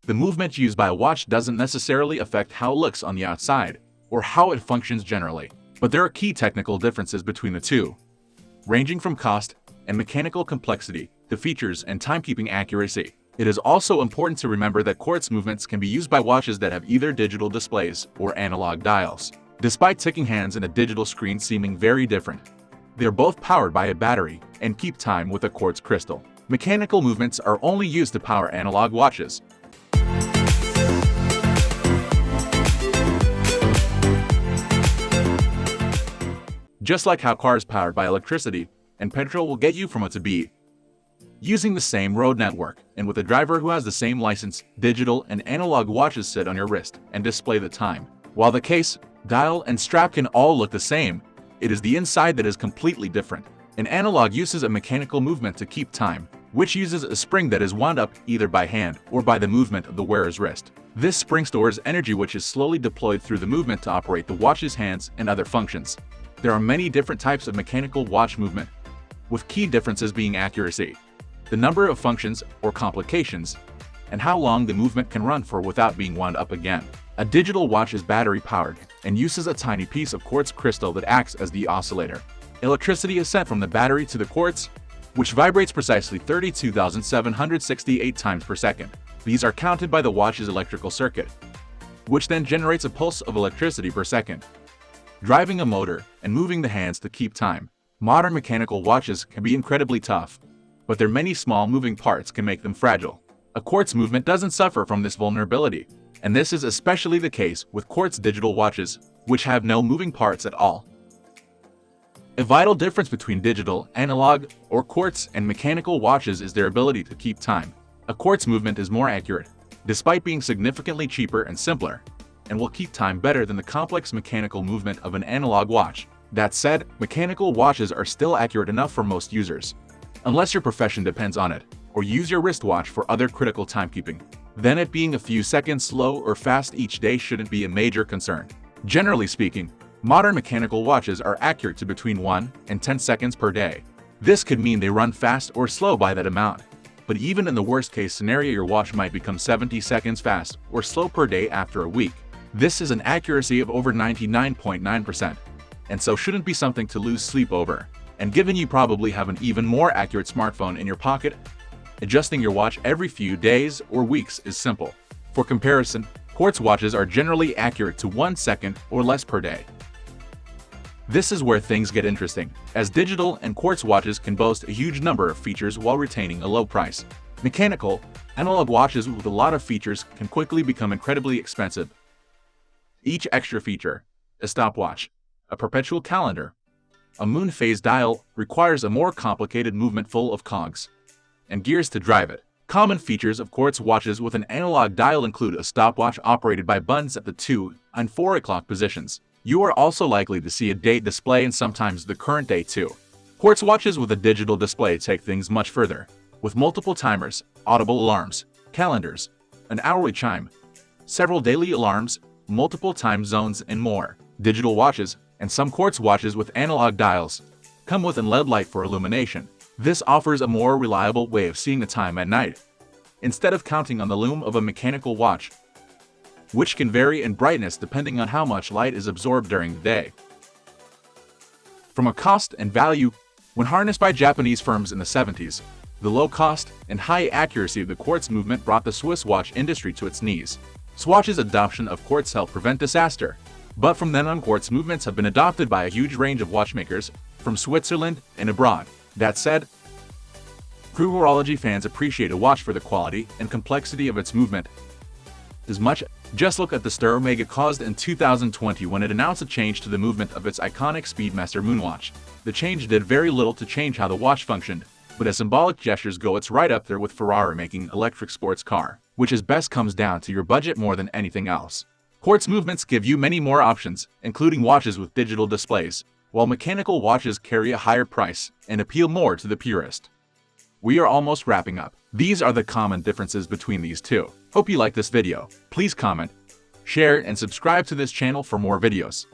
The movement used by a watch doesn't necessarily affect how it looks on the outside, or how it functions generally. But there are key technical differences between the two, ranging from cost and mechanical complexity to features and timekeeping accuracy. It is also important to remember that quartz movements can be used by watches that have either digital displays or analog dials. Despite ticking hands and a digital screen seeming very different, they are both powered by a battery and keep time with a quartz crystal. Mechanical movements are only used to power analog watches. Just like how cars powered by electricity and petrol will get you from A to B, using the same road network, and with a driver who has the same license, digital and analog watches sit on your wrist and display the time. While the case, dial, and strap can all look the same, it is the inside that is completely different. An analog uses a mechanical movement to keep time, which uses a spring that is wound up either by hand or by the movement of the wearer's wrist. This spring stores energy which is slowly deployed through the movement to operate the watch's hands and other functions. There are many different types of mechanical watch movement, with key differences being accuracy, the number of functions or complications, and how long the movement can run for without being wound up again. A digital watch is battery-powered and uses a tiny piece of quartz crystal that acts as the oscillator. Electricity is sent from the battery to the quartz, which vibrates precisely 32,768 times per second. These are counted by the watch's electrical circuit, which then generates a pulse of electricity per second, driving a motor and moving the hands to keep time. Modern mechanical watches can be incredibly tough, but their many small moving parts can make them fragile. A quartz movement doesn't suffer from this vulnerability, and this is especially the case with quartz digital watches, which have no moving parts at all. A vital difference between digital, analog, or quartz and mechanical watches is their ability to keep time. A quartz movement is more accurate, despite being significantly cheaper and simpler, and will keep time better than the complex mechanical movement of an analog watch. That said, mechanical watches are still accurate enough for most users, unless your profession depends on it, or use your wristwatch for other critical timekeeping. Then it being a few seconds slow or fast each day shouldn't be a major concern. Generally speaking, modern mechanical watches are accurate to between 1 and 10 seconds per day. This could mean they run fast or slow by that amount, but even in the worst case scenario your watch might become 70 seconds fast or slow per day after a week. This is an accuracy of over 99.9%, and so shouldn't be something to lose sleep over. And given you probably have an even more accurate smartphone in your pocket, adjusting your watch every few days or weeks is simple. For comparison, quartz watches are generally accurate to 1 second or less per day. This is where things get interesting, as digital and quartz watches can boast a huge number of features while retaining a low price. Mechanical, analog watches with a lot of features can quickly become incredibly expensive. Each extra feature, a stopwatch, a perpetual calendar, a moon phase dial, requires a more complicated movement full of cogs and gears to drive it. Common features of quartz watches with an analog dial include a stopwatch operated by buttons at the 2 and 4 o'clock positions. You are also likely to see a date display and sometimes the current day too. Quartz watches with a digital display take things much further, with multiple timers, audible alarms, calendars, an hourly chime, several daily alarms, multiple time zones, and more. Digital watches, and some quartz watches with analog dials, come with an LED light for illumination. This offers a more reliable way of seeing the time at night, instead of counting on the lume of a mechanical watch, which can vary in brightness depending on how much light is absorbed during the day. From a cost and value, when harnessed by Japanese firms in the 70s, the low cost and high accuracy of the quartz movement brought the Swiss watch industry to its knees. Swatch's adoption of quartz helped prevent disaster, but from then on quartz movements have been adopted by a huge range of watchmakers, from Switzerland and abroad. That said, true horology fans appreciate a watch for the quality and complexity of its movement as much. Just look at the stir Omega caused in 2020 when it announced a change to the movement of its iconic Speedmaster moonwatch. The change did very little to change how the watch functioned, but as symbolic gestures go, it's right up there with Ferrari making electric sports car, which is best comes down to your budget more than anything else. Quartz movements give you many more options, including watches with digital displays, while mechanical watches carry a higher price and appeal more to the purist. We are almost wrapping up. These are the common differences between these two. Hope you like this video. Please comment, share, and subscribe to this channel for more videos.